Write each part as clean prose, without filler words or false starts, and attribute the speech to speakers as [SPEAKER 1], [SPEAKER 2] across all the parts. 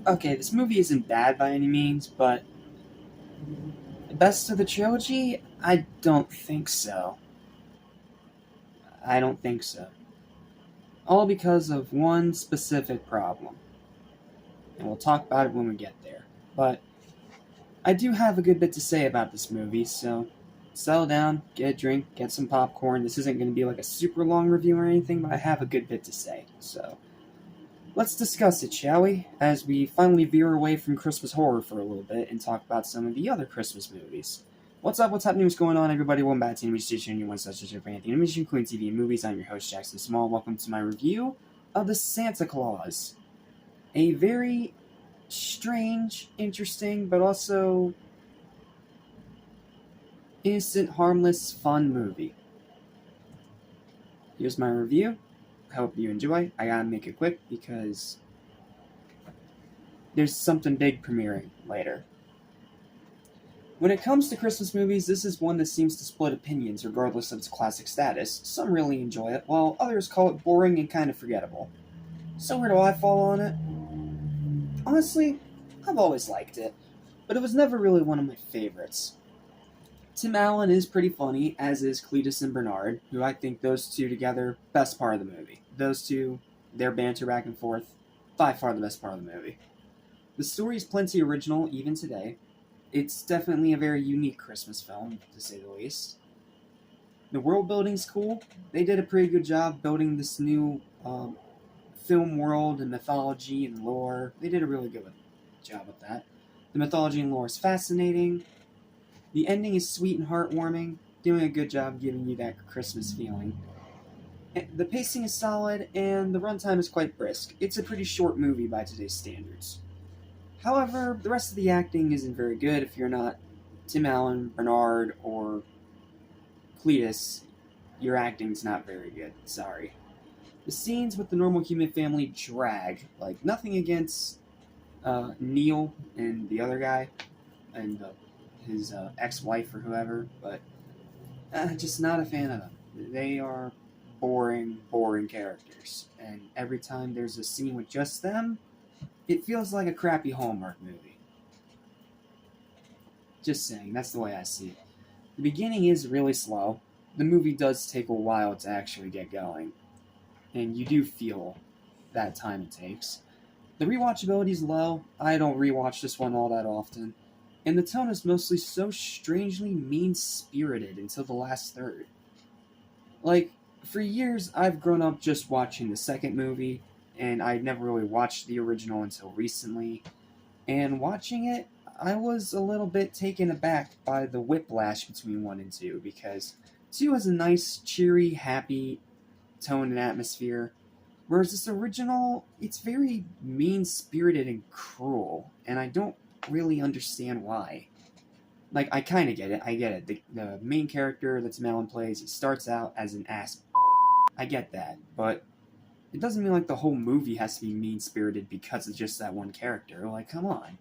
[SPEAKER 1] Okay, this movie isn't bad by any means, but the best of the trilogy? I don't think so. I don't think so. All because of one specific problem. And we'll talk about it when we get there. But I do have a good bit to say about this movie, so settle down, get a drink, get some popcorn. This isn't going to be like a super long review or anything, but I have a good bit to say. So let's discuss it, shall we? As we finally veer away from Christmas horror for a little bit and talk about some of the other Christmas movies. What's up, what's happening, what's going on, everybody? Welcome back to Animation Station, your one such as your fan, the Animation Queen TV and Movies. I'm your host, Jackson Small. Welcome to my review of the Santa Claus. A very strange, interesting, but also innocent, harmless, fun movie. Here's my review. I hope you enjoy. I gotta make it quick because there's something big premiering later. When it comes to Christmas movies, this is one that seems to split opinions regardless of its classic status. Some really enjoy it, while others call it boring and kind of forgettable. So where do I fall on it? Honestly, I've always liked it, but it was never really one of my favorites. Tim Allen is pretty funny, as is Cletus and Bernard, who I think those two together, best part of the movie. Those two, their banter back and forth, by far the best part of the movie. The story is plenty original, even today. It's definitely a very unique Christmas film, to say the least. The world building's cool. They did a pretty good job building this new film world and mythology and lore. They did a really good job with that. The mythology and lore is fascinating. The ending is sweet and heartwarming, doing a good job giving you that Christmas feeling. The pacing is solid, and the runtime is quite brisk. It's a pretty short movie by today's standards. However, the rest of the acting isn't very good if you're not Tim Allen, Bernard, or Cletus. Your acting's not very good, sorry. The scenes with the normal human family drag. Like, nothing against Neil and the other guy, and his ex-wife or whoever, but just not a fan of them. They are boring characters, and every time there's a scene with just them, it feels like a crappy Hallmark movie. Just saying, that's the way I see it. The beginning is really slow. The movie does take a while to actually get going, and you do feel that time it takes. The rewatchability is low. I don't rewatch this one all that often. And the tone is mostly so strangely mean-spirited until the last third. Like, for years, I've grown up just watching the second movie, and I'd never really watched the original until recently. And watching it, I was a little bit taken aback by the whiplash between 1 and 2, because 2 has a nice, cheery, happy tone and atmosphere, whereas this original, it's very mean-spirited and cruel, and I don't really understand why. Like, I kind of get it. I get it. The main character that Tim Allen plays, he starts out as an ass. I get that, but it doesn't mean like the whole movie has to be mean-spirited because of just that one character. Like, come on.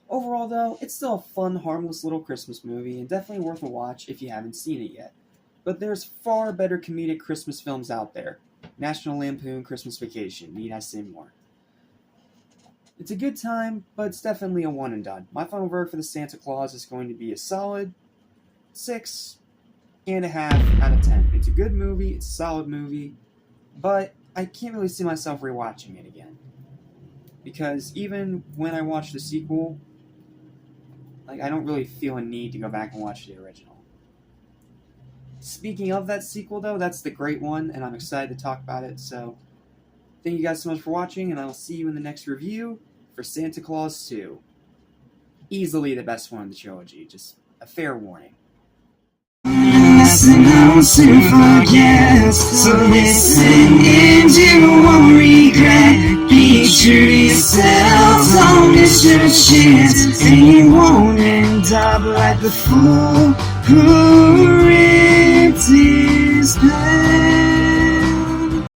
[SPEAKER 1] Overall, though, it's still a fun, harmless little Christmas movie, and definitely worth a watch if you haven't seen it yet. But there's far better comedic Christmas films out there. National Lampoon, Christmas Vacation. Need I say more? It's a good time, but it's definitely a one and done. My final verdict for the Santa Claus is going to be a solid 6.5 out of 10. It's a good movie, it's a solid movie, but I can't really see myself rewatching it again. Because even when I watch the sequel, like, I don't really feel a need to go back and watch the original. Speaking of that sequel, though, that's the great one, and I'm excited to talk about it, so thank you guys so much for watching, and I will see you in the next review for Santa Claus 2. Easily the best one in the trilogy, just a fair warning.
[SPEAKER 2] Listen on to forget, so listen and you won't regret. Be true to yourself, don't miss your chance, and you won't end up like the fool who ripped his pants.